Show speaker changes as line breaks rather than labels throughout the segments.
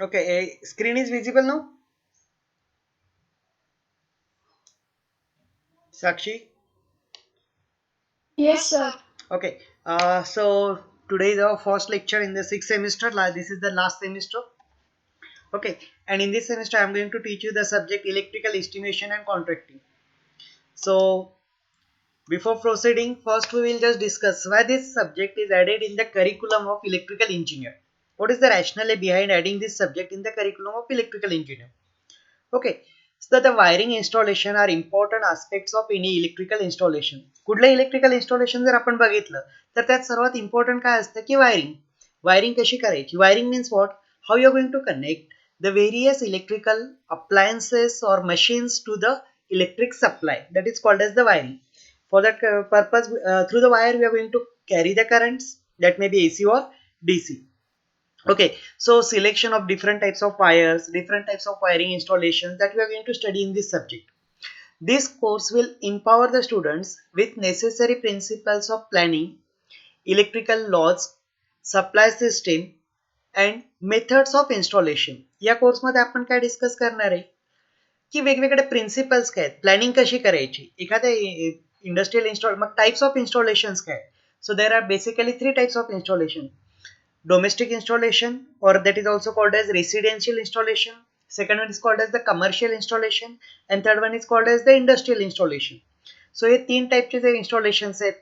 Okay, screen is visible now. Sakshi.
Yes, sir.
Okay. So today is our first lecture in the sixth semester. This is the last semester. Okay. And in this semester, I am going to teach you the subject electrical estimation and contracting. So before proceeding, first we will just discuss why this subject is added in the curriculum of electrical engineer. What is the rationale behind adding this subject in the curriculum of electrical engineer? Okay. So the wiring installation are important aspects of any electrical installation. कुठलं electrical installation जर आपण बघितलं तर त्यात सर्वात important काय असतं की वायरिंग. वायरिंग कशी करायची? Wiring means what? How you are going to connect the various electrical appliances or machines to the electric supply, that is called as the wiring. For that purpose, through the wire we are going to carry the currents, that may be AC or DC. Okay, so selection of different types of wires, different types of wiring installations that we are going to study in this subject. This course will empower the students with necessary principles of planning, electrical laws, supply system and methods of installation. या कोर्समध्ये आपण काय discuss करणार आहे की वेगवेगळे principles काय आहेत, प्लॅनिंग कशी करायची, एखाद्या इंडस्ट्रियल इन्स्टॉल मग टाइप्स ऑफ इन्स्टॉलेशन्स काय. So there are basically three types of installation. Domestic installation, or that is also called as residential installation. Second one is called as the commercial installation, and third one is called as the industrial installation. So हे तीन टाइपचे जे installations आहेत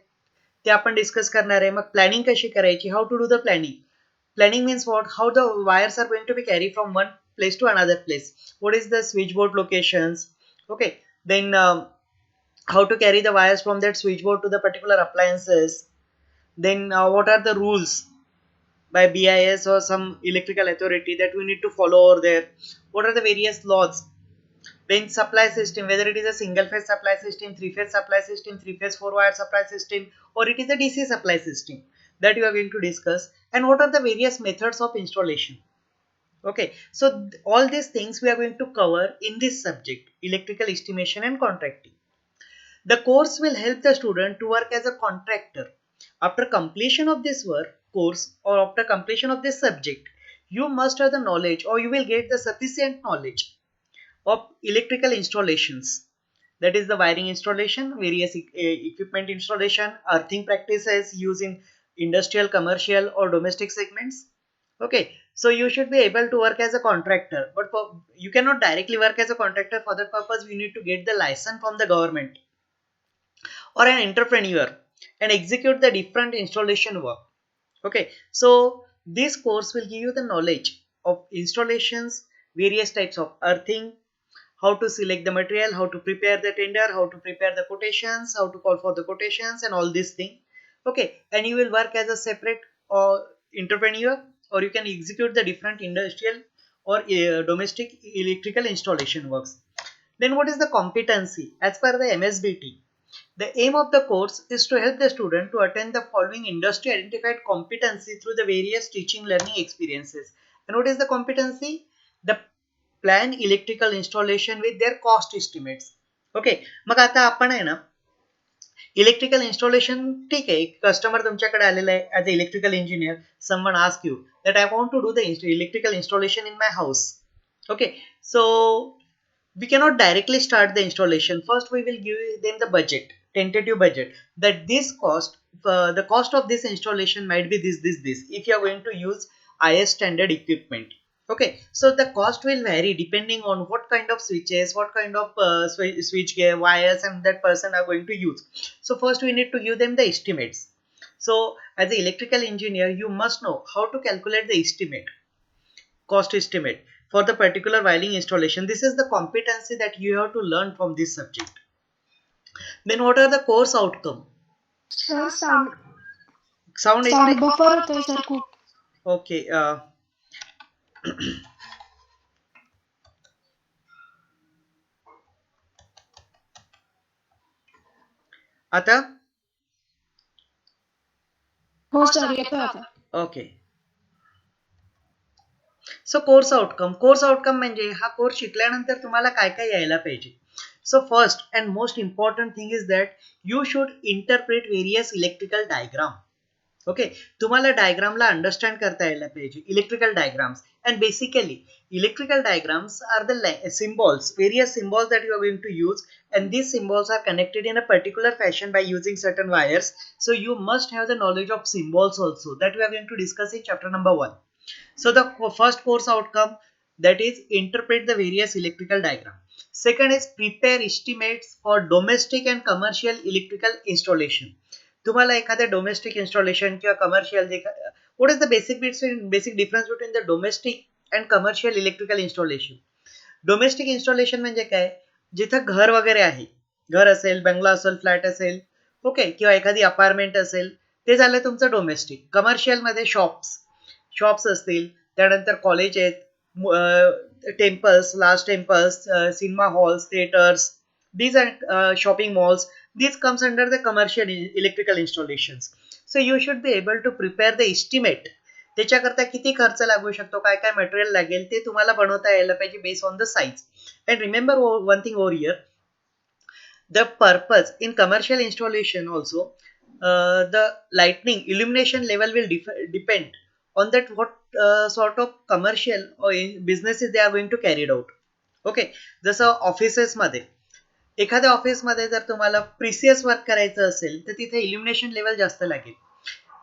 ते आपण discuss करणार आहे. मग planning कशी करायची, how to do the planning. Planning means what? How the wires are going to be carried from one place to another place. What is the switchboard locations? Okay, then how to carry the wires from that switchboard to the particular appliances. Then what are the rules by BIS or some electrical authority that we need to follow over there. What are the various laws? Then supply system, whether it is a single phase supply system, three phase supply system, three phase four wire supply system, or it is a DC supply system, that you are going to discuss. And what are the various methods of installation? Okay, so all these things we are going to cover in this subject, electrical estimation and contracting. The course will help the student to work as a contractor. After completion of this work course or after completion of this subject, you must have the knowledge or you will get the sufficient knowledge of electrical installations. That is the wiring installation, various equipment installation, earthing practices used in industrial, commercial or domestic segments. Okay, so you should be able to work as a contractor, but you cannot directly work as a contractor. For that purpose, we need to get the license from the government or an entrepreneur and execute the different installation work. Okay, so this course will give you the knowledge of installations, various types of earthing, how to select the material, how to prepare the tender, how to prepare the quotations, how to call for the quotations and all these things. Okay, and you will work as a separate or entrepreneur, or you can execute the different industrial or domestic electrical installation works. Then what is the competency? As per the MSBT, the aim of the course is to help the student to attain the following industry identified competency through the various teaching learning experiences. And what is the competency? The plan electrical installation with their cost estimates. Okay, मग आता आपण आहे ना electrical installation ठीक आहे. Customer तुमच्याकडे आलेला आहे as a electrical engineer. Someone ask you that I want to do the electrical installation in my house. Okay, so we cannot directly start the installation. First, we will give them the budget, tentative budget, that this cost, the cost of this installation might be this. If you are going to use IS standard equipment. Okay, so the cost will vary depending on what kind of switches, what kind of switch gear, wires, and that person are going to use. So first, we need to give them the estimates. So as an electrical engineer, you must know how to calculate the estimate, cost estimate for the particular wiring installation. This is the competency that you have to learn from this subject. Then what are the course outcome?
Sir sound
Sound is
sound buffer होतोय sir खूप.
okay. आता
हो sir येतोय आता.
Okay. सो course outcome म्हणजे हा course शिकल्यानंतर तुम्हाला काय काय यायला पाहिजे. So first and most important thing is that you should interpret various electrical diagram. Okay, तुम्हाला डायग्रामला अंडरस्टँड करता यायला पाहिजे, electrical diagrams. And basically electrical diagrams are the symbols, various symbols that you are going to use, and these symbols are connected in a particular fashion by using certain wires. So you must have the knowledge of symbols also, that we are going to discuss in chapter number 1. So the first course outcome, that is interpret the various electrical diagram. Second is prepare estimates for domestic and commercial electrical installation. तुम्हाला एखाद्या domestic installation किंवा commercial, what is the basic difference between the domestic and commercial electrical installation. Domestic installation म्हणजे काय, जिथं घर वगैरे आहे, घर असेल, बंगला असेल, फ्लॅट असेल, ओके, किंवा एखादी अपार्टमेंट असेल, ते झालं तुमचं डोमेस्टिक. कमर्शियल मध्ये शॉप्स असतील, त्यानंतर कॉलेज आहेत, temples, large temples, cinema halls, theatres, these are shopping malls. This comes under the commercial electrical installations. So you should be able to prepare the estimate. त्याच्याकरता किती खर्च लागू शकतो, काय काय मटेरियल लागेल, ते तुम्हाला बनवता यायला पाहिजे based on the size. And remember one thing over here, the purpose in commercial installation also, the lightning illumination level will depend on that what sort of commercial or businesses they are going to carry out. Okay, जसं offices मध्ये, एखाद्या ऑफिसमध्ये जर तुम्हाला precious work करायचं असेल तर तिथे इल्युमिनेशन लेवल जास्त लागेल.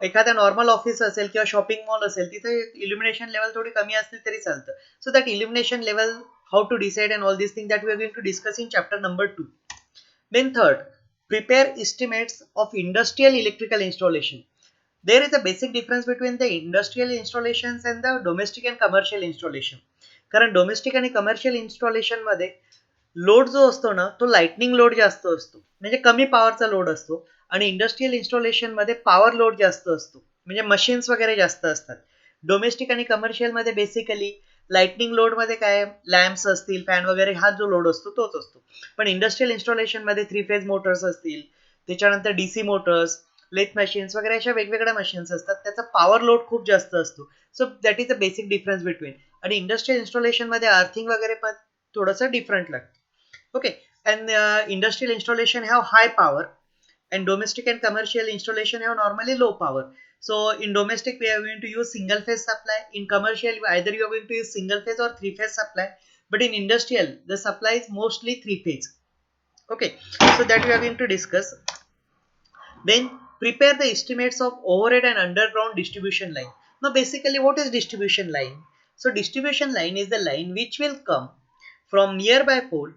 एखादा नॉर्मल ऑफिस असेल किंवा शॉपिंग मॉल असेल, तिथे इल्युमिनेशन लेवल थोडी कमी असली तरी चालतं. So that illumination level, how to decide and all this thing, that we are going to discuss in chapter number 2. Then third, prepare estimates of industrial electrical installation. There is a basic difference between the industrial installations and the domestic and commercial installation. कारण domestic आणि commercial installation मध्ये load जो असतो ना, तो lightning load जास्त असतो, म्हणजे कमी पॉवरचा लोड असतो. आणि इंडस्ट्रियल इन्स्टॉलेशन मध्ये पॉवर लोड जास्त असतो, म्हणजे मशीन्स वगैरे जास्त असतात. डोमेस्टिक आणि कमर्शियल मध्ये बेसिकली लाइटनिंग लोड मध्ये काय, लॅम्प्स असतील, फॅन वगैरे, हा जो लोड असतो तोच असतो. पण इंडस्ट्रियल इन्स्टॉलेशन मध्ये 3 फेज मोटर्स असतील, त्याच्यानंतर डीसी मोटर्स, लेथ मशीन्स वगैरे अशा वेगवेगळ्या मशीन्स असतात, त्याचा पॉवर लोड खूप जास्त असतो. सो that is a basic difference between. आणि इंडस्ट्रियल इन्स्टॉलेशन मध्ये अर्थिंग वगैरे पण थोडंसं डिफरंट लागतं. Okay, and industrial installation have high power, and domestic and commercial installation have normally low power. So in domestic we are going to use single phase supply, in commercial either you are going to use single phase or 3 phase supply, but in industrial the supply is mostly 3 phase. Okay, so that we are going to discuss. Then prepare the estimates of overhead and underground distribution line. Now basically what is distribution line? So distribution line is the line which will come from nearby pole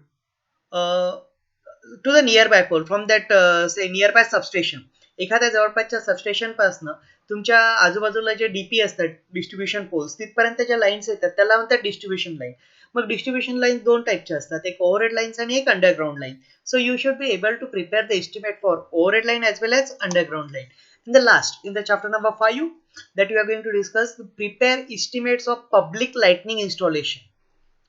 to the nearby pole, from that say nearby substation. एखाद्या जवळपासच्या substation पासून तुमच्या आजूबाजूला जे DP असतात, distribution poles, तिथपर्यंत ज्या lines येतात त्याला म्हणतात डिस्ट्रीब्युशन लाईन. मग डिस्ट्रीब्युशन लाईन दोन टाईपच्या असतात, एक ओव्हरहेड लाईन्स आणि एक underground line. So you should be able to prepare the estimate for overhead line as well as underground line. In the last, in the chapter number 5, that we are going to discuss, prepare estimates of public lighting installation.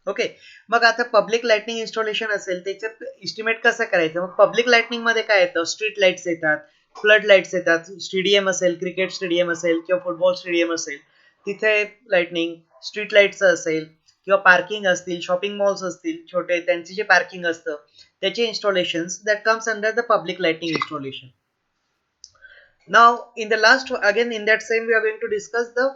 Okay, मग आता public lightning installation असेल, त्याच्यात estimate कसं करायचं. मग public lightning मध्ये काय येतं, street lights येतात, फ्लड लाईट्स येतात. स्टेडियम असेल, क्रिकेट स्टेडियम असेल किंवा फुटबॉल स्टेडियम असेल, तिथे लाइटनिंग, स्ट्रीट लाईट्सचं असेल, किंवा पार्किंग असतील, शॉपिंग मॉल्स असतील छोटे, त्यांचे जे पार्किंग असतं त्याचे installations, that comes under the public lightning installation. Now in the last, again in that same we are going to discuss the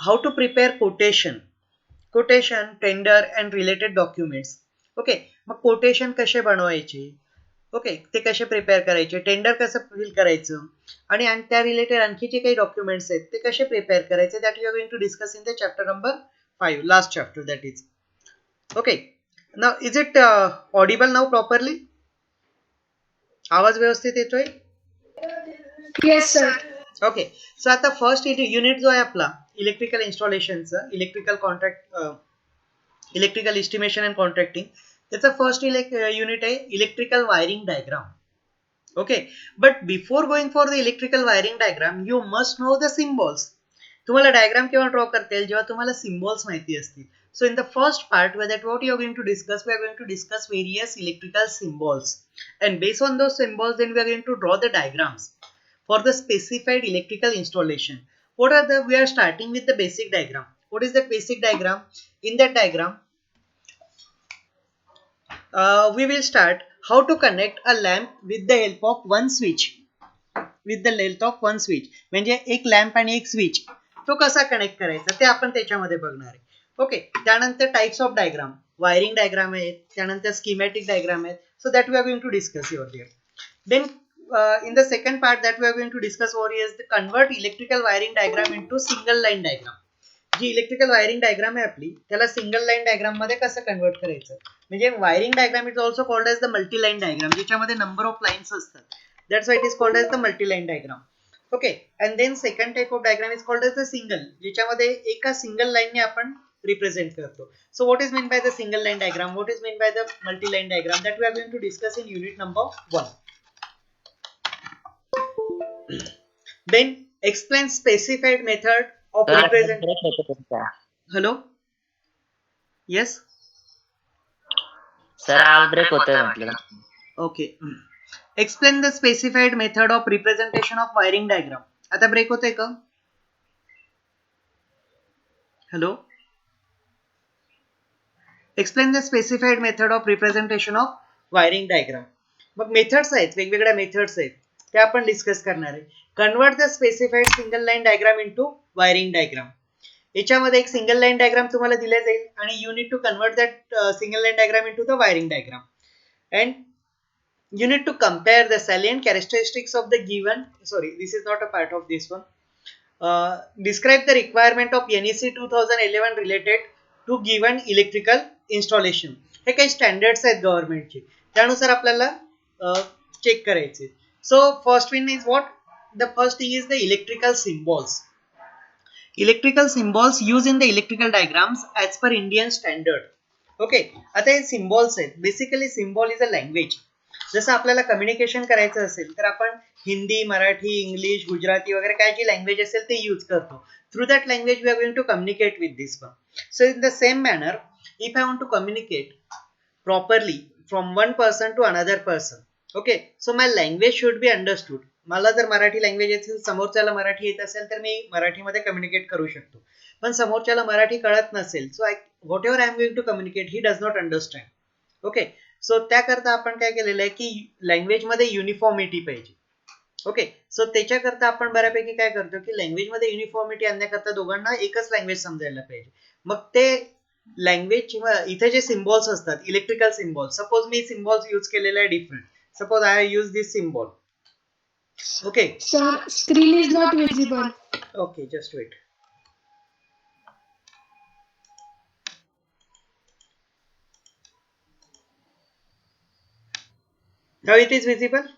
how to prepare quotation, tender and related documents. Okay, मग quotation कसे बनवायचे, okay, ते कसे prepare करायचे, tender कसं fill करायचं, आणि त्या रिलेटेड आणखी जे काही डॉक्युमेंट्स आहेत ते कसे प्रिपेअर करायचे, that you are going to discuss in the chapter number 5, last chapter that is. Okay, now is it audible now properly? आवाज व्यवस्थित येतोय?
Yes, sir.
ओके, सो आता फर्स्ट युनिट जो आहे आपला इलेक्ट्रिकल इन्स्टॉलेशनचा, इलेक्ट्रिकल इस्टिमेशन अँड कॉन्ट्रॅक्टिंग, त्याचा first unit आहे electrical wiring diagram. Okay, but before going for the electrical wiring diagram you must know the symbols. तुम्हाला डायग्राम केव्हा ड्रॉ करता येईल, जेव्हा तुम्हाला सिम्बॉल्स माहिती असतील. So in the first part, where that what you are going to discuss, we are going to discuss various electrical symbols, and based on those symbols then we are going to draw the diagrams for the specified electrical installation. What are the, we are starting with the basic diagram. What is the basic diagram? In that diagram we will start how to connect a lamp with the help of one switch. With the length of one switch. म्हणजे एक lamp आणि एक switch तो कसा connect करायचा ते आपण त्याच्यामध्ये बघणार आहे. ओके, त्यानंतर types of diagram, wiring diagram आहेत, त्यानंतर स्कीमॅटिक डायग्राम आहेत. So that we are going to discuss your there. Then in the second part that we are going to discuss over here is the convert electrical wiring diagram into single line diagram. Ji electrical wiring diagram आहे आपली त्याला single line diagram मध्ये कसं convert करायचं. म्हणजे wiring diagram is also called as the multi line diagram, ज्याच्यामध्ये number of lines असतात. That's why it is called as the multi line diagram. Okay, and then second type of diagram is called as the single, ज्याच्यामध्ये एका single लाईनने आपण represent करतो. So what is mean by the single line diagram, what is mean by the multi line diagram, that we are going to discuss in unit number 1. Then explain specified method of representation. Hello? Yes?
Sir आवाज break होतोय म्हटलं.
Okay. Explain the specified method of representation of wiring diagram. आता break होतोय का? Hello? Explain the specified method of representation of wiring diagram. मग methods आहेत, वेगवेगळ्या methods आहेत, ते आपण डिस्कस करणार आहे. Convert the specified single line diagram into wiring diagram. याच्यामध्ये एक सिंगल लाईन डायग्राम तुम्हाला दिला जाईल आणि you need to convert that single line diagram into the wiring diagram. And you need to compare the salient characteristics of the given, sorry, this is not a part of this one. Describe the requirement of NEC 2011 related to given electrical installation. हे काही standards आहेत गव्हर्नमेंटचे, त्यानुसार आपल्याला check करायचे. So first one is what, the first thing is the electrical symbols. Electrical symbols use in the electrical diagrams as per Indian standard. Okay, आता हे symbols आहेत. Basically symbol is a language. जसं आपल्याला communication करायचं असेल तर आपण Hindi, Marathi, English, Gujarati वगैरे काय जी लँग्वेज असेल ते यूज करतो. Through that language we are going to communicate with this one. So in the same manner, if I want to communicate properly from one person to another person, okay, so my language should be understood. मला जर Marathi language असेल, समोरच्याला मराठी येत असेल तर मी मराठीमध्ये communicate करू शकतो. पण समोरच्याला मराठी कळत नसेल, so whatever I am going to communicate he does not understand. Okay, so त्याकरता आपण काय केलेलं आहे की लँग्वेजमध्ये युनिफॉर्मिटी पाहिजे. ओके, सो त्याच्याकरता आपण बऱ्यापैकी काय करतो की लँग्वेजमध्ये युनिफॉर्मिटी आणण्याकरता दोघांना एकच लँग्वेज समजायला पाहिजे. मग ते लँग्वेज किंवा इथे जे सिम्बॉल्स असतात, इलेक्ट्रिकल सिम्बॉल्स, सपोज मी सिम्बॉल्स यूज केलेले आहे different. Suppose I use this symbol. Okay
Sir, screen is not visible.
Okay, just wait. Now it is visible.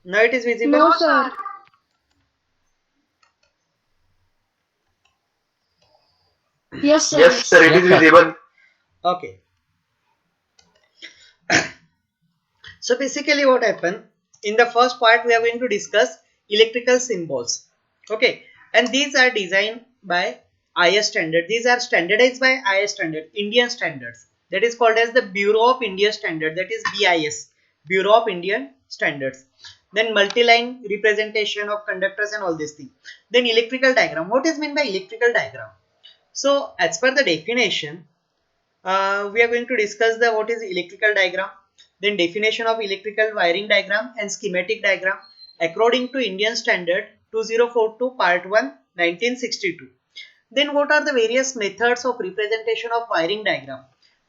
Now it is visible.
No, sir. Yes, sir.
Yes, sir, it is visible.
Okay. So basically what happened, in the first part we are going to discuss electrical symbols. Okay, and these are designed by IS standard. These are standardized by IS standard, Indian standards. That is called as the Bureau of Indian Standard, that is BIS, Bureau of Indian Standards. Then multi-line representation of conductors and all these things. Then electrical diagram. What is meant by electrical diagram? So as per the definition, we are going to discuss the what is electrical diagram, then definition of electrical wiring diagram and schematic diagram according to Indian Standard 2042 Part 1 1962. Then what are the various methods of representation of wiring diagram?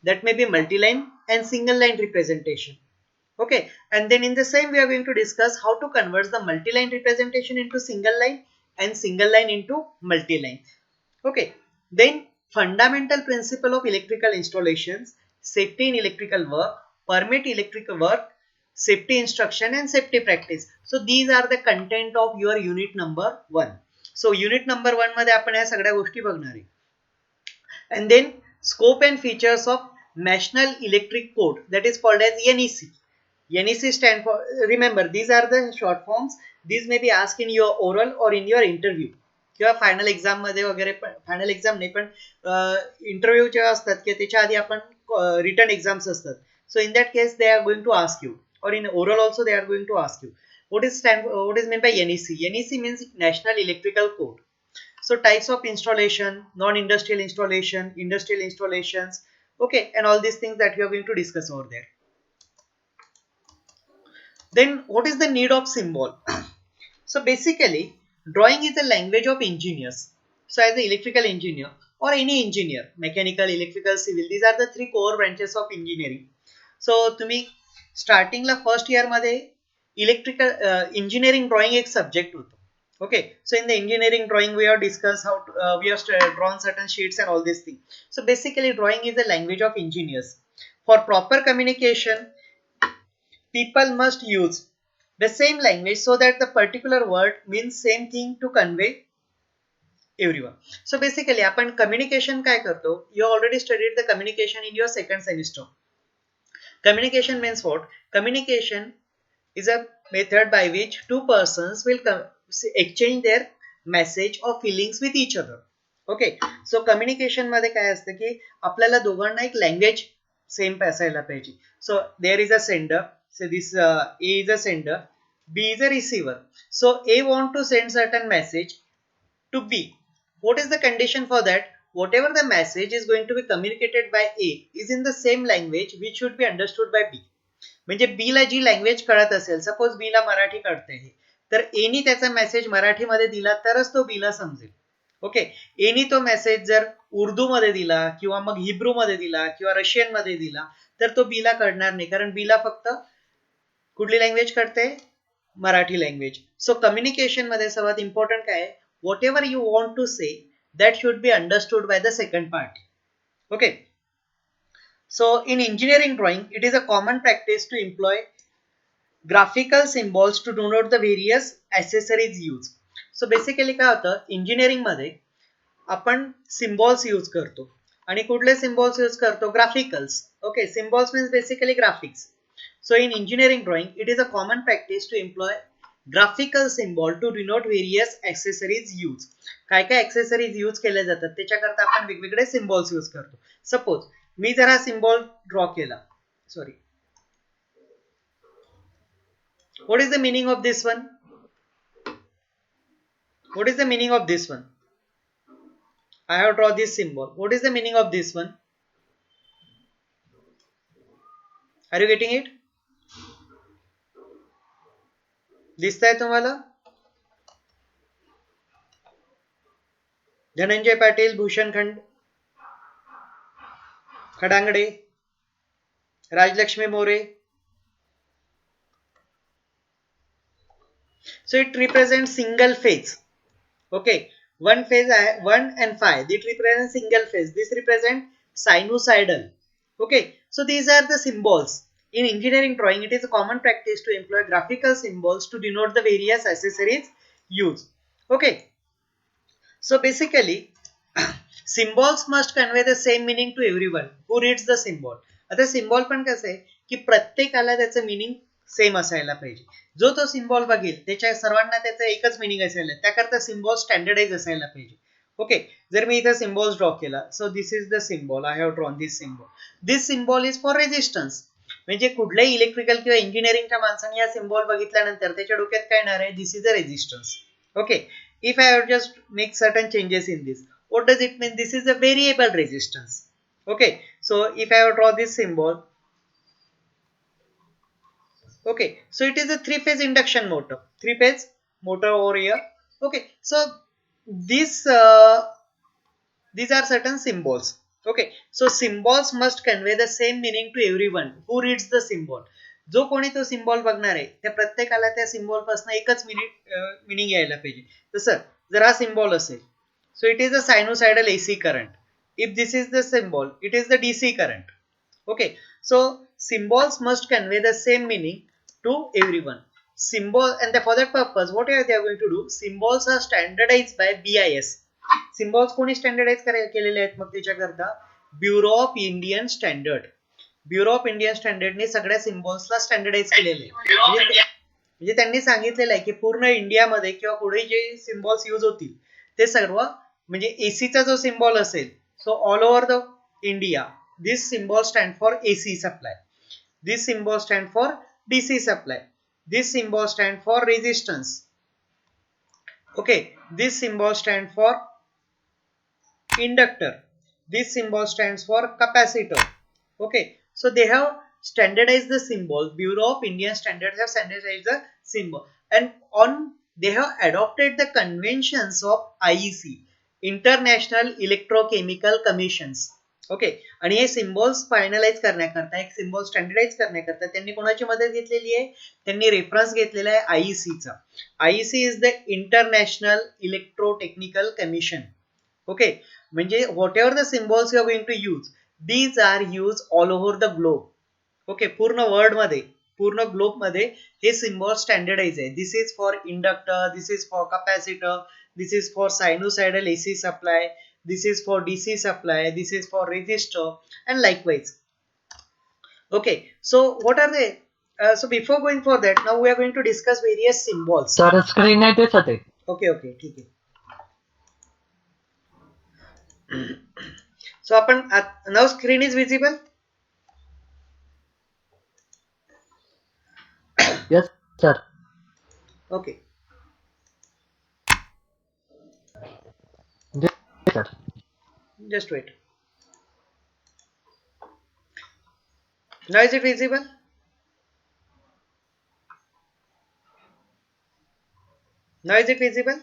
That may be multi-line and single line representation. Okay, and then in the same we are going to discuss how to convert the multi-line representation into single line and single line into multi-line. Okay, then fundamental principle of electrical installations, safety in electrical work, permit electrical work, safety instruction and safety practice. So these are the content of your unit number 1. So unit number 1 मध्ये आपण ह्या सगळ्या गोष्टी बघणार आहे. And then scope and features of National Electric Code, that is called as NEC. NEC stand for, remember these are the short forms. These may be asked in your oral or in your interview किंवा final exam मध्ये वगैरे. Final exam नाही पण interview जेव्हा असतात किंवा त्याच्या आधी आपण रिटर्न एक्झाम्स असतात. So in that case they are going to ask you, और in oral also they are going to ask you what is meant by NEC. NEC means National Electrical Code. So types of installation, non-industrial installation, industrial installations, okay, and all these things that we are going to discuss over there. Then what is the need of symbol? So basically, drawing is a language of engineers. So as an electrical engineer or any engineer, mechanical, electrical, civil, these are the three core branches of engineering. So तुम्ही स्टार्टिंगला first year मध्ये electrical engineering drawing एक subject होतो. Okay, so in the engineering drawing we have discussed how we have drawn certain sheets and all these things. So basically drawing is a language of engineers. For proper communication, people must use the same language so that the particular word means same thing to convey everyone. So basically आपण communication काय करतो? You already studied the communication in your second semester. Communication means what? Communication is a method by which two persons will exchange their message or feelings with each other. Okay, so communication मध्ये काय असतं की आपल्याला दोघांना एक language same असायला पाहिजे. So there is a sender. So this A is a sender, B is a receiver. So A want to send certain message to B. What is the condition for that? Whatever the message is going to be communicated by A is in the same language which should be understood by B. म्हणजे B ला जी language कळत असेल, suppose B ला मराठी कळते तर any त्याचा message मराठीमध्ये दिला तरच तो बी ला समजेल. ओके, एनी तो मेसेज जर उर्दू मध्ये दिला किंवा मग हिब्रू मध्ये दिला किंवा रशियन मध्ये दिला तर तो बी ला कळणार नाही, कारण बी ला फक्त कुठली लँग्वेज कळते? मराठी लँग्वेज. सो कम्युनिकेशन मध्ये सर्वात इम्पॉर्टंट काय आहे? Whatever you want to say that should be understood by the second party. Okay, so in engineering drawing it is a common practice to employ graphical symbols to denote the various accessories used. So basically काय होतं, engineering मध्ये आपण symbols use करतो आणि कुठले symbols use करतो? Graphicals. Okay, symbols means basically graphics. So in engineering drawing it is a common practice to employ graphical symbol to denote various accessories used. काय काय accessories यूज केले जातात त्याच्याकरता आपण वेगवेगळे सिम्बॉल्स यूज करतो. सपोज मी जर हा सिम्बॉल ड्रॉ केला, sorry, what is the meaning of this one? What is the meaning of this one? I have drawn this symbol. What is the meaning of this one? Are you getting it? दिसतंय तुम्हाला? धनंजय पाटील, भूषण खडांगडे, राजलक्ष्मी मोरे. So it represents single phase. Okay, one phase, 1 and 5, it represents single phase. This represents sinusoidal. Okay, so these are the symbols. In engineering drawing it is a common practice to employ graphical symbols to denote the various accessories used. Okay, so basically symbols must convey the same meaning to everyone who reads the symbol. आता symbol पण कसं आहे की प्रत्येकाला त्याचं meaning same असायला पाहिजे. जो तो सिम्बॉल बघेल त्याच्या सर्वांना त्याचं एकच मिनिंग असायला, त्याकरता सिम्बॉल स्टँडर्डाइज असायला पाहिजे. ओके, जर मी इथं सिम्बॉल्स ड्रॉ केला, सो this is the symbol, I have drawn this symbol. This symbol is for resistance. म्हणजे कुठल्याही इलेक्ट्रिकल किंवा इंजिनिअरिंगच्या माणसाने या सिम्बॉल बघितल्यानंतर त्याच्या डोक्यात काय येणार आहे? This is a resistance. Okay, if I have just make certain changes in this, what does it mean? This is a variable resistance. Okay, so if I draw this symbol, okay, so it is a three-phase induction motor, three-phase motor over here. Okay, so this these are certain symbols. Okay, so symbols must convey the same meaning to everyone who reads the symbol. जो कोणी तो symbol बघणार आहे त्या प्रत्येकाला त्या symbol पासून एकच मिनिंग यायला पाहिजे. तसं जर हा सिम्बॉल असेल, so it is a sinusoidal AC current. If this is the symbol, it is the DC current. Okay, so symbols must convey the same meaning to everyone. Symbol, and for that purpose what are they going to do? Symbols are standardized by BIS. Symbols कोणी standardise केलेले आहेत मग त्याच्याकरता? Bureau of Indian Standard. Bureau of Indian स्टँडर्डने सगळ्या सिम्बॉल्सला standardise केलेले आहे. म्हणजे त्यांनी सांगितलेलं आहे की पूर्ण इंडियामध्ये किंवा पुढे जे सिम्बॉल्स यूज होतील ते सर्व, म्हणजे एसीचा जो सिम्बॉल असेल, so all over the India this symbol stand for AC supply, this symbol stand for DC supply, this symbol stand for resistance. Okay, this symbol stand for inductor, this symbol stands for capacitor. Okay, so they have standardized the symbol. Bureau of Indian Standards have standardized the symbol, and they have adopted the conventions of IEC, International Electrochemical Commissions. Okay, आणि हे symbols finalise करण्याकरता, एक symbol standardise करण्याकरता त्यांनी कोणाची मदत घेतलेली आहे? त्यांनी रेफरन्स घेतलेला आहे आयईसीचा. IEC is the International Electrotechnical Commission. Okay, म्हणजे whatever the symbols you are going to use, these are use all over the globe. Okay, पूर्ण वर्ल्ड मध्ये, पूर्ण ग्लोब मध्ये हे सिम्बॉल स्टँडर्डाइज आहे. This is for inductor, this is for capacitor, this is for sinusoidal AC supply, this is for DC supply, this is for resistor, and likewise. Okay, so what are they? So before going for that, now we are going to discuss various symbols.
Sir screen नाही दिसत आहे.
Okay, ठीक आहे. So आपण now screen is visible.
Yes sir.
Okay.
Sir.
Just wait. Now is it visible? Now is it visible?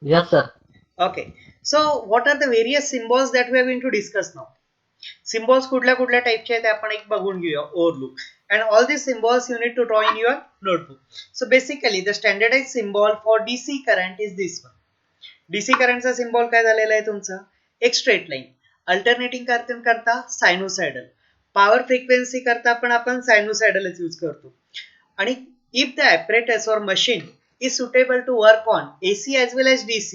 Yes sir.
Okay. So what are the various symbols that we are going to discuss now? Symbols कुठल्या कुठल्या टाइपचे आहेत आपण एक बघून घेऊया overlook. And all these symbols you need to draw in your notebook. So basically the standardized symbol for DC current is this one. DC करंटचा symbol काय झालेला आहे तुमचा? एक स्ट्रेट लाईन. अल्टरनेटिंग करता सायनुसायडल. पॉवर फ्रिक्वेन्सी करता पण आपण सायनुसायडलच यूज करतो. आणि if the apparatus or machine is suitable to work on AC as well as DC,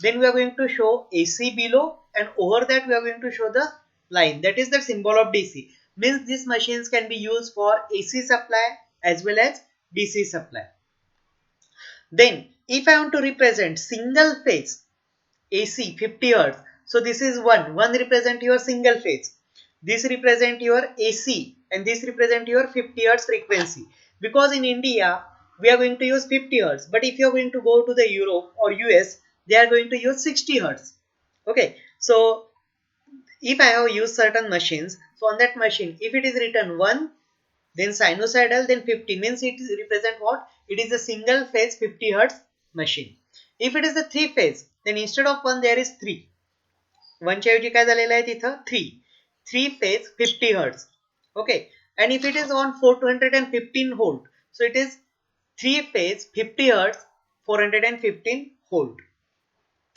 then we are going to show AC below, and over that we are going to show the line. That is the symbol of DC. Means these machines can be used for AC supply as well as DC supply. Then if I want to represent single phase AC 50 Hz, so this is one represent your single phase, this represent your AC, and this represent your 50 Hz frequency. Because in India we are going to use 50 Hz, but if you are going to go to the Europe or US, they are going to use 60 Hz. Okay, so if I have used certain machines, so on that machine, if it is written 1, then sinusoidal, then 50, means it represent what? It is a single phase 50 Hz machine. If it is a 3 phase, then instead of 1 there is 3. 1 च्या ऐवजी काय झालेलं आहे तिथं 3. 3 phase 50 Hz. Okay, and if it is on 415 volt, so it is 3 phase 50 Hz 415 volt.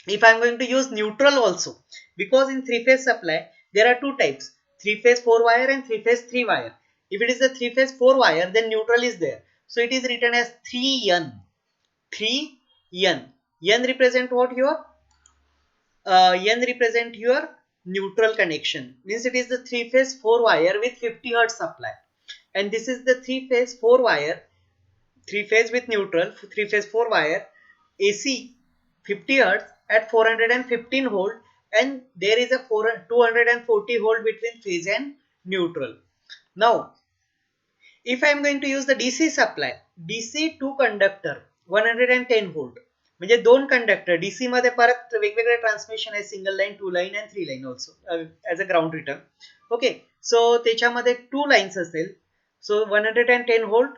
If I am going to use neutral also, because in 3 phase supply there are two types, 3 phase 4 wire and 3 phase 3 wire. If it is a 3 phase 4 wire, then neutral is there, so it is written as 3N. 3N. N represent what? Your N represent your neutral connection, means it is the 3 phase 4 wire with 50 Hz supply, and this is the 3 phase 4 wire, 3 phase with neutral, 3 phase 4 wire AC 50 Hz at 415 volt, and there is a 240 volt between phase and neutral. Now if I am going to use the DC supply, DC 2 conductor 110 volt, म्हणजे दोन conductor DC मध्ये परत वेगवेगळे transmission आहे, single line, 2 line and 3 line also as a ground return. Okay, so त्याच्यामध्ये 2 lines असेल, so 110 volt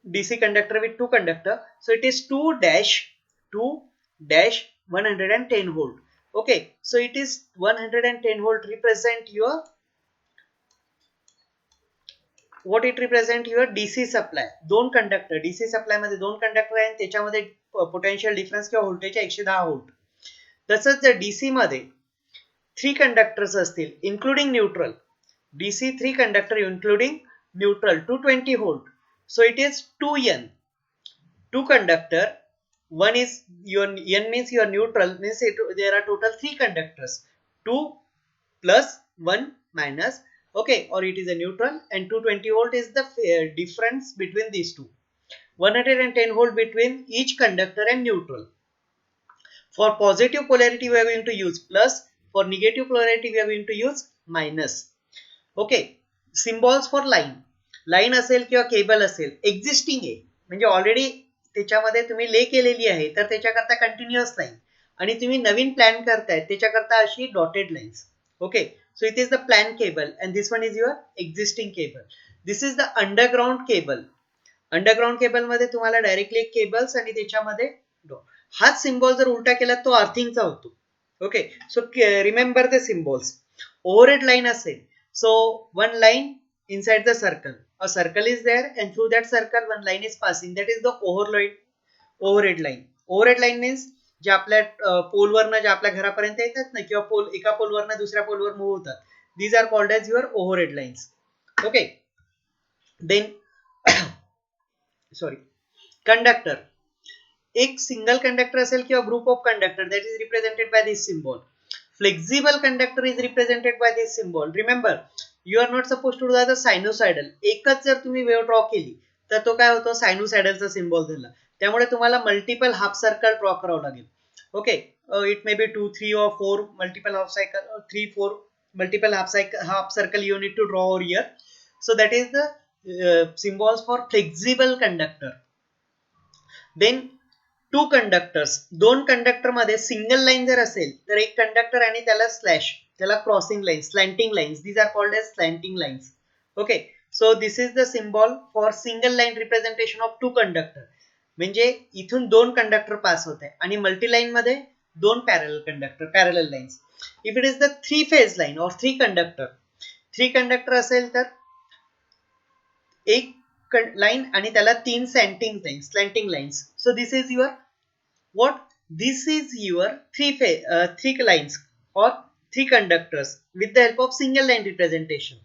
DC conductor with 2 conductor, so it is 2-110 volt. Okay, so it is 110 volt represent your what it represent your DC supply. दोन conductor DC supply मध्ये दोन conductor आहे, त्याच्यामध्ये potential difference किंवा voltage 110 volt. तसंच जर DC मध्ये 3 conductors असतील including neutral, DC 3 conductor including neutral 220 volt, so it is 2N. 2 conductor, one is your N means your neutral, means there are total 3 conductors, 2 plus 1 minus, okay, or it is a neutral, and 220 volt is the difference between these two. 110 volt between each conductor and neutral. For positive polarity we are going to use plus, for negative polarity we are going to use minus. Okay, symbols for line. Line असेल किंवा cable असेल, existing आहे म्हणजे already त्याच्यामध्ये तुम्ही ले केलेली आहे, तर त्याच्याकरता कंटिन्युअस लाईन, आणि तुम्ही नवीन प्लॅन करताय त्याच्याकरता अशी dotted lines. Okay, so it is the plan cable and this one is your existing cable. This is the underground cable. Underground cable मध्ये तुम्हाला डायरेक्टली एक केबल्स आणि त्याच्यामध्ये हाच सिम्बॉल जर उलटा केला तो अर्थिंगचा होतो. Okay, so remember the symbols. Overhead line असेल, so one line inside the circle, a circle is there and through that circle one line is passing, that is the overhead line. Overhead line means जे आपल्या पोलवरनं जे आपल्या घरापर्यंत येतात ना, किंवा पोल एका पोलवरनं दुसऱ्या पोलवर मूव्ह होतात, these are called as your overhead lines. Okay, then sorry, conductor. एक सिंगल कंडक्टर असेल किंवा group of conductor, that is represented by this symbol. Flexible conductor is represented by this symbol. Remember, you are not suppose to do the sinusoidal. एकच जर तुम्ही wave draw केली तर तो काय होतो, सायनोसायडलचा सिम्बॉल झाला. त्यामुळे तुम्हाला मल्टिपल हाफ सर्कल ड्रॉ करावं लागेल. Okay, it may be 2, 3 or 4 multiple half cycle, 3, 4 multiple half circle you need to draw over here. So that is the symbols for flexible conductor. Then two conductors, दोन conductor मध्ये single line जर असेल तर एक conductor आणि त्याला slash, त्याला crossing line, slanting lines, these are called as slanting lines. Okay, so this is the symbol for single line representation of two conductor. म्हणजे इथून दोन कंडक्टर पास होत आहे आणि मल्टी लाईन मध्ये दोन parallel conductor, parallel lines. If it is the three phase line or three conductor असेल तर एक लाईन आणि त्याला तीन slanting lines. So this is your what? This is your three lines or three conductors with the help of single line representation.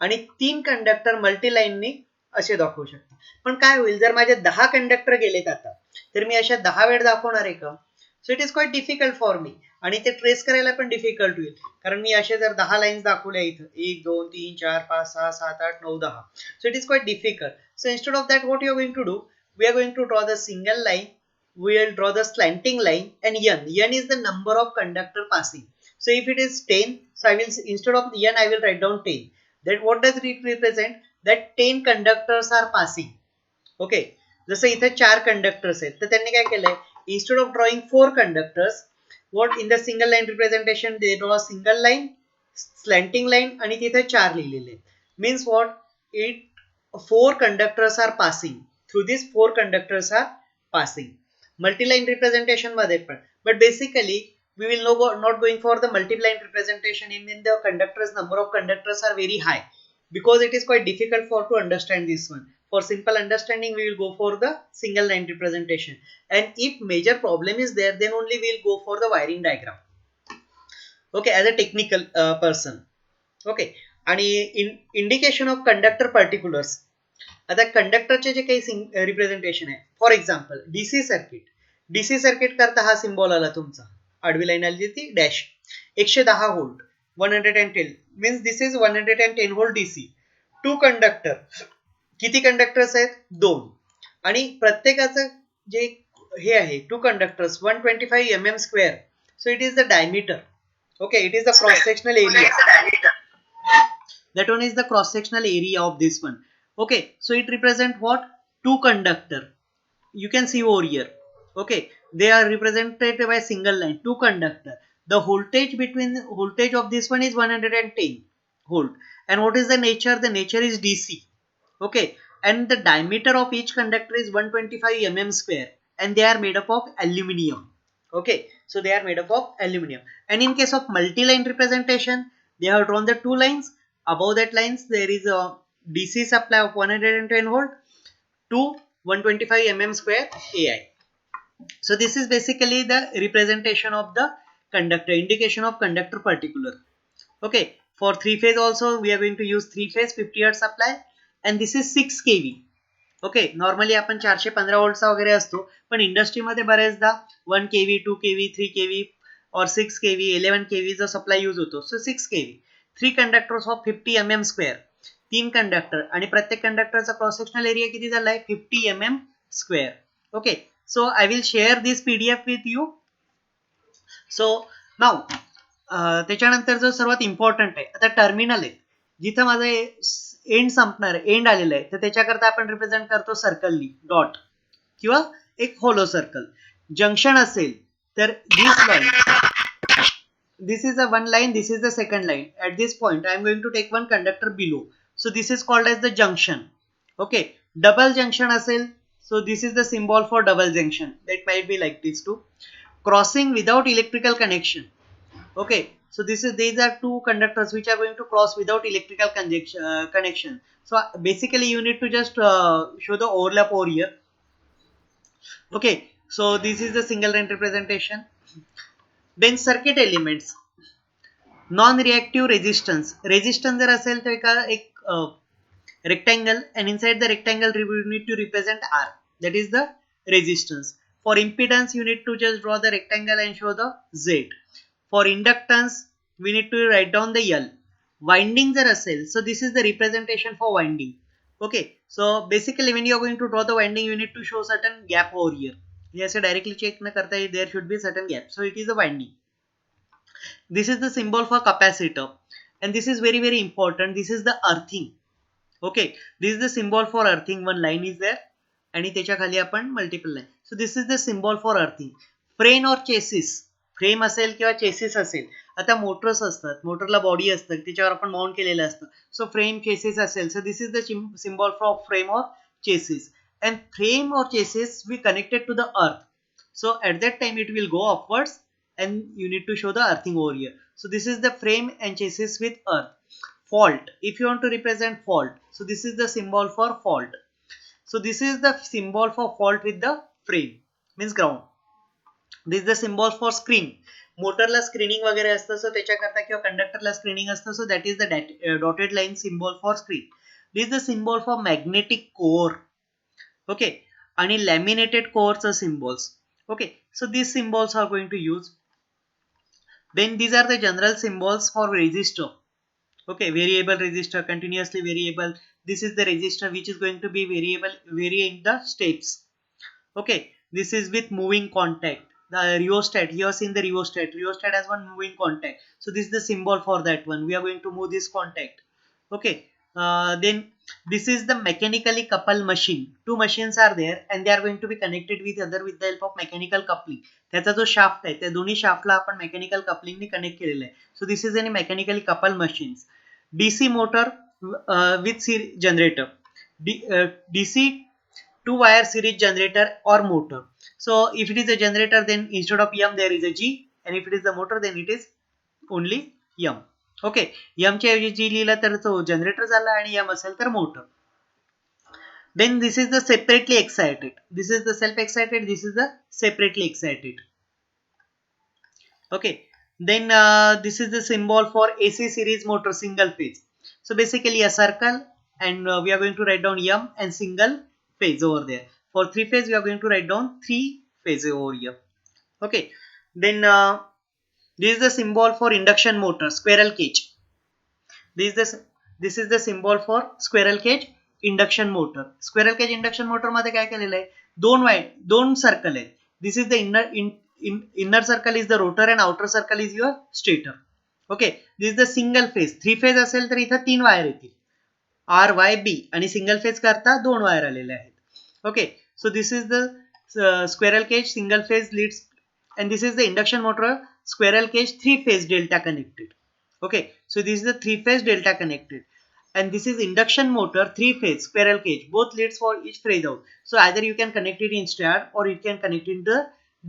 आणि तीन conductor multi लाईननी असे दाखवू शकता. पण काय होईल जर माझे 10 कंडक्टर गेलेत आता, तर मी अशा 10 वेळ दाखवणार आहे का? सो it is quite difficult for me, आणि ते ट्रेस करायला पण डिफिकल्ट होईल. कारण मी असे जर 10 लाईन्स दाखवल्या इथं, 1, 2, 3, 4, 5, 6, 7, 8, 9, 10. सो it is quite difficult. So instead of that, what you are going to do? We are going to draw the single line. We will draw the slanting line and n is the number of conductor passing. So if it is 10, so I will, instead of n I will write down 10. That what does it represent? That 10 conductors are passing. Okay, जसं इथे 4 conductors आहेत तर त्यांनी काय केलंय, instead of drawing 4 conductors, what in the single line representation they draw a single line, slanting line आणि तिथे 4 लिहिलेले. Means what? It 4 conductors are passing. Through these 4 conductors are passing. Multi-line representation मध्ये पण, but basically we will not going for the multi-line representation in the conductors. Number of conductors are very high because it is quite difficult for to understand this one. For simple understanding we will go for the single line representation, and if major problem is there then only we will go for the wiring diagram. Okay, as a technical person. Okay, आणि indication of conductor particulars. आता कंडक्टरचे जे काही representation आहे, for example DC circuit करता हा symbol आला तुमचा, आडवी line आली ती dash, 110 volt, 110 means this is 110 volt DC. Two conductor, किती कंडक्टर्स आहेत? 2, आणि प्रत्येकाचं जे हे आहे two conductors 125 mm square. So it is the diameter. Okay, it is the cross sectional area. That one is the cross sectional area of this one. Okay, so it represent what? Two conductor. You can see over here. Okay, they are represented by single line, two conductor. The voltage of this one is 110 volt. And what is the nature? The nature is DC. Okay, and the diameter of each conductor is 125 mm square, and they are made up of aluminium. Okay, so they are made up of aluminium. And in case of multi-line representation, they have drawn the two lines. Above that lines there is a DC supply of 110 volt to 125 mm square AI. So this is basically the representation of the conductor, indication of conductor particular. Okay, for 3 phase also we are going to use 3 phase 50 hertz supply, and this is 6 kV. Okay, normally आपण 415 volts वगैरे असतो, पण industry मध्ये बरेचदा 1 kV 2 kV 3 kV or 6 kV 11 kV चा supply use होतो. सो 6 kV, 3 conductors of 50 mm square, 3 conductor, आणि प्रत्येक कंडक्टरचा क्रॉस सेक्शनल एरिया किती झालाय? 50 mm square. Okay, so I will share this PDF with you. So नाव त्याच्यानंतर जो सर्वात इम्पॉर्टंट आहे, आता टर्मिनल आहे, जिथं माझं एंड संपणार, एंड आलेलं आहे, तर त्याच्याकरता आपण रिप्रेझेंट करतो सर्कलनी, डॉट किंवा एक होलो सर्कल. जंक्शन असेल तर this is the one line, this is the second line. At this point I am going to take one conductor below, so this is called as the junction. Okay, double junction असेल, so this is the symbol for double junction. That might be like this too. Crossing without electrical connection. Okay, so these are two conductors which are going to cross without electrical connection. So basically you need to just show the overlap over here. Okay, so this is the single line representation. Then circuit elements. Non-reactive resistance. Resistance जर असेल तर एक rectangle, and inside the rectangle you need to represent R. That is the resistance. For impedance you need to just draw the rectangle and show the Z. For inductance we need to write down the L. Winding जर असेल, so this is the representation for winding. Okay, so basically when you are going to draw the winding you need to show certain gap over here. ये ऐसे directly check न करता है, there should be certain gap. So it is a winding. This is the symbol for capacitor, and this is very important. This is the earthing. Okay, this is the symbol for earthing. One line is there आणि त्याच्या खाली आपण multiple line. So this is the symbol for earthing. Frame or chassis. Frame असेल किंवा chassis असेल. आता Motors असतात, मोटरला body असतं, त्याच्यावर आपण माउंट केलेलं असतं. सो फ्रेम चेसिस असेल, सो this is the symbol for frame और chassis. And frame or chassis we connected to the earth. So at that time it will go upwards and you need to show the earthing over here. So this is the frame and chassis with earth. Fault. If you want to represent fault, so this is the symbol for fault. So this is the symbol for fault with the frame, means ground. This is the symbol for screen. मोटरला screening वगैरे असतं, सो त्याच्याकरता किंवा कंडक्टरला screening असतं, so that is the dotted line symbol for screen. This is the symbol for magnetic core. Okay, आणि laminated कोअरचं symbols. Okay, so this symbols are going to use. Then these are the general symbols for resistor. Okay, variable resistor, continuously variable. This is the resistor which is going to be variable, varying the steps. Okay, this is with moving contact. The rheostat, you have seen the rheostat. Rheostat has one moving contact. So this is the symbol for that one. We are going to move this contact. Okay, then this is the mechanically coupled machine. Two machines are there and they are going to be connected with other with the help of mechanical coupling. त्याचा जो shaft आहे त्या दोन्ही शाफ्टला आपण mechanical कपलिंगने connect केलेलं आहे. सो this is any mechanically couple machines. DC motor with generator. DC two wire series generator or motor. So if it is a generator, then instead of M there is a G, and if it is the motor then it is only M. Okay, M च्या ऐवजी G लिहिला तर तो generator झाला आणि M असेल तर motor. Then this is the separately excited. This is the self excited, this is the separately excited. Okay, then this is the symbol for AC series motor single phase. So basically a circle, and we are going to write down M and single phase over there. For three phase we are going to write down three phase over here. Okay, then this is the symbol for induction motor, squirrel cage. This is the symbol for squirrel cage induction motor. Squirrel cage induction motor मध्ये काय केलेलं आहे, दोन circle आहेत. This is the inner circle is the rotor and outer circle is your stator. Okay, this is the single phase. Three phase असेल तर इथं तीन वायर येतील, R, Y, B, आणि सिंगल फेज करता दोन वायर आलेले आहेत. Okay, so this is the squirrel cage single phase leads, and this is the induction motor squirrel cage three phase delta connected. Okay, so this is the three phase delta connected, and this is induction motor three phase squirrel cage, both leads for each phase out. So either you can connect it in star or you can connect it in the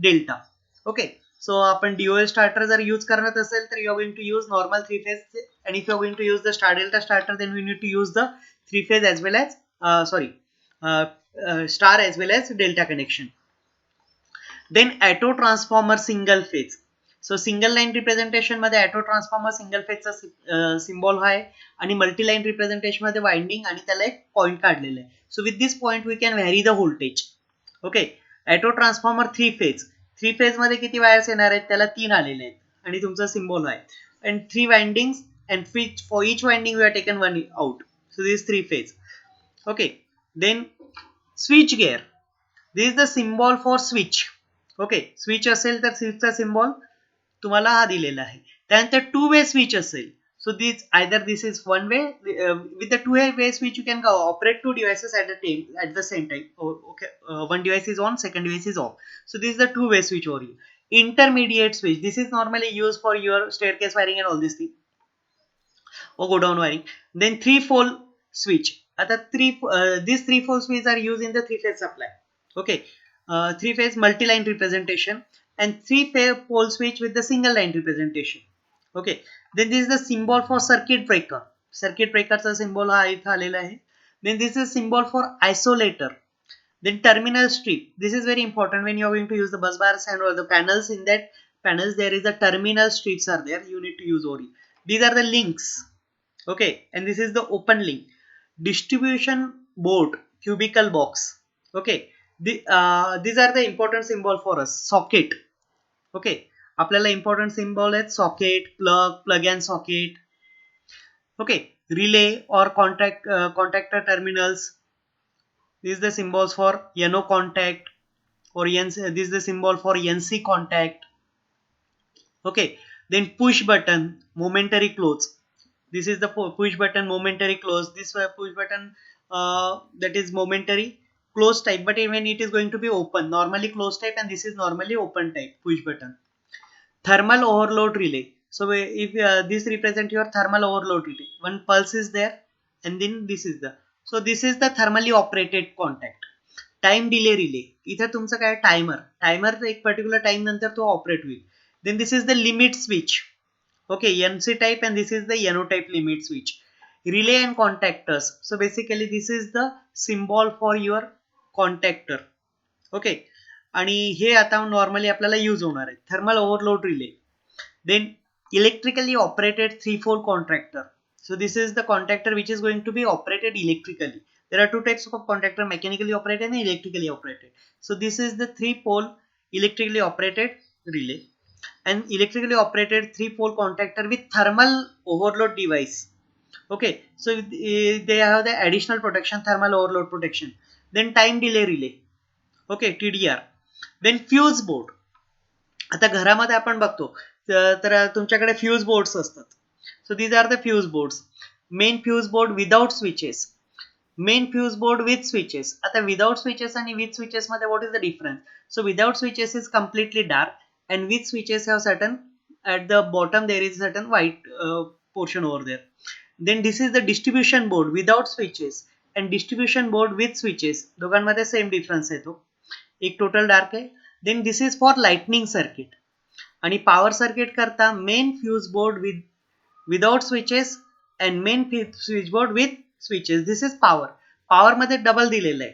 delta. Okay, so आपण DOL starter जर use करत असेल तर you are going to use normal three phase, and if you are going to use the star delta starter then we need to use the three phase as well as star as well as delta connection. Then auto transformer single phase. So single line representation मध्ये auto transformer single phase चा symbol आहे, आणि multi line representation मध्ये winding आणि त्याला एक point काढलेला आहे. So with this point we can vary the voltage. Okay, auto transformer three phase मध्ये किती वायर्स येणार आहेत, त्याला तीन आलेले आहेत आणि तुमचा symbol आहे, and three windings, and for each winding we have taken one out. So this is three phase. Okay, then switch gear. This is the symbol for switch. Okay, switch असेल तर switchचा symbol तुम्हाला हा दिलेला आहे. त्यानंतर two way switch असेल, so this is one way. With the two way switch you can operate two devices at the same time. Okay, one device is on, second device is off. So this is the two way switch over here. intermediate switch, this is normally used for your staircase wiring and all these things, or go down wiring. Then 3-pole switch. These 3-pole switches are used in the 3-phase supply. Okay, 3-phase multi-line representation and 3-pole switch with the single line representation. Okay, then this is the symbol for circuit breaker. Circuit breaker चा symbol हा इथे आलेला आहे. Then this is symbol for isolator. Then terminal strip. This is very important when you are going to use the bus bars and all the panels. In that panels there is the terminal strips are there. You need to use ORI. These are the links. Okay, and this is the open link. Distribution board, cubicle box. Okay, these are the important symbol for us. Socket. Okay, आपल्याला important symbol आहेत socket, plug and socket. Okay, relay or contactor terminals. This is the symbols for NO contact, or this is the symbol for NC contact. Okay, then push button, momentary close. This is the push button momentary close. This push button that is momentary close type, but when it is going to be open, normally close type, and this is normally open type push button. Thermal overload relay. So if this represent your thermal overload relay, one pulse is there and then this is the, so this is the thermally operated contact. Time delay relay, इथे तुमचं काय timer एक particular time नंतर तो operate होईल. Then this is the limit switch. Okay, NC type, and this is the NO type limit switch. Relay and contactors. So basically this is the symbol for your contactor. Okay, आणि हे आता normally आपल्याला use होणार आहे. Thermal overload relay. Then electrically operated 3-pole contactor. So this is the contactor which is going to be operated electrically. There are two types of contactor, mechanically operated and electrically operated. So this is the 3-pole electrically operated relay. And electrically operated 3-pole contactor with thermal overload device. Okay, so they have the additional protection, thermal overload protection. Then time delay relay. Okay, TDR. Then fuse board. आता घरामध्ये आपण बघतो तर तुमच्याकडे fuse boards असतात. So these are the fuse boards. Main fuse board without switches, main fuse board with switches. आता without switches आणि with switches मध्ये what is the difference? So without switches is completely dark, and with switches have certain, at the bottom there is certain white portion over there. Then this is the distribution board without switches and distribution board with switches. दोघांमध्ये same difference आहे तो, एक total dark आहे. Then this is for lightning circuit. आणि power circuit करता main fuse board without switches and main switch board with switches. This is power. Power मध्ये double दिलेलं आहे,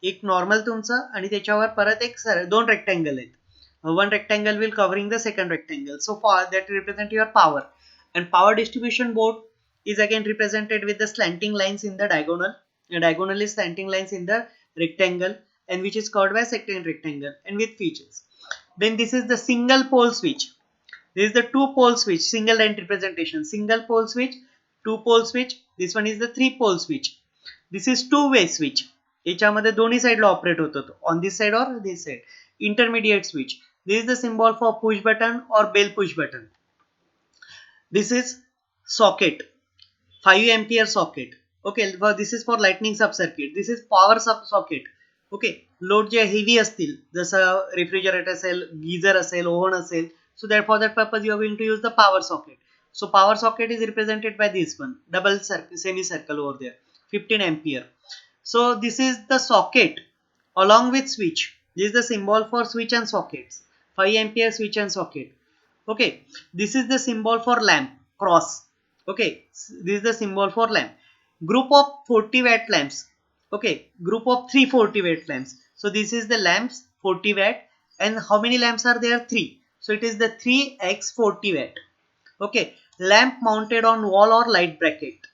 एक नॉर्मल तुमचं आणि त्याच्यावर परत एक दोन रेक्टँगल आहेत. One rectangle will covering the second rectangle. So for that represent your power, and power distribution board is again represented with the slanting lines in the diagonal. Diagonally slanting lines in the rectangle, and which is covered by second rectangle and with features. Then this is the single pole switch. This is the 2-pole switch, single line representation. Single pole switch, 2-pole switch. This one is the 3-pole switch. This is 2-way switch. याच्यामध्ये दोन्ही साइडला operate होतो, on this side or this side. Intermediate switch. This is the symbol for push button or bell push button. This is socket, 5 ampere socket. Okay, this is for lightning sub circuit. This is power sub socket. Okay, load J heavy असतील, जसं refrigerator असेल, geyser असेल, oven असेल, so that for that purpose you are going to use the power socket. So power socket is represented by this one, double circle, semicircle over there, 15 ampere. So this is the socket along with switch. This is the symbol for switch and sockets. 5 ampere switch and socket. Okay, this is the symbol for lamp, cross. Okay, this is the symbol for lamp. Group of 40 watt lamps. Okay, group of 3 40 watt lamps. So this is the lamps 40 watt, and how many lamps are there? 3. So it is the 3x 40 watt. Okay, lamp mounted on wall or light bracket.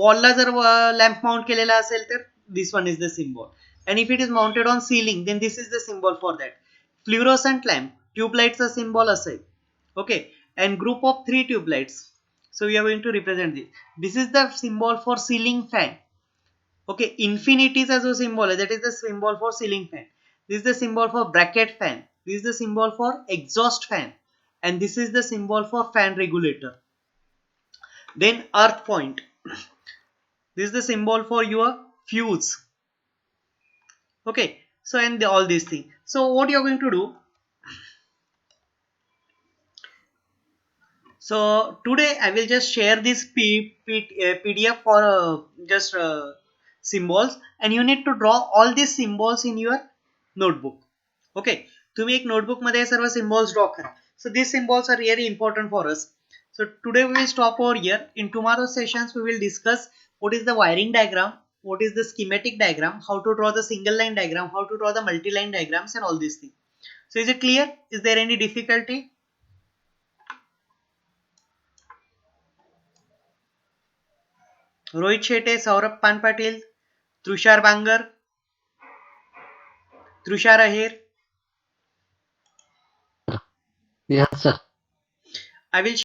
Wall ला जर lamp mount केलेला असेल तर this one is the symbol, and if it is mounted on ceiling then this is the symbol for that. Fluorescent lamp, tube lights चा symbol असेल. Okay, and group of 3 tube lights. So we are going to represent this. This is the symbol for ceiling fan. Okay, infinity चा जो symbol आहे, that is the symbol for ceiling fan. This is the symbol for bracket fan. This is the symbol for exhaust fan, and this is the symbol for fan regulator. Then earth point. This is the symbol for your fuse. Okay, so and all these things. So what you are going to do, So today I will just share this PDF for just symbols, and you need to draw all these symbols in your notebook. Okay, तुम्ही एक notebook मध्ये सर्व symbols draw करा. So these symbols are really important for us. So today we will stop over here. In tomorrow's sessions we will discuss what is the wiring diagram, what is the schematic diagram, how to draw the single line diagram, how to draw the multi-line diagrams, and all these things. So is it clear? Is there any difficulty? Rohit Shete, Saurabh पान पाटील, तुषार बांगर, तुषार अहेर.
Yes, sir.
I will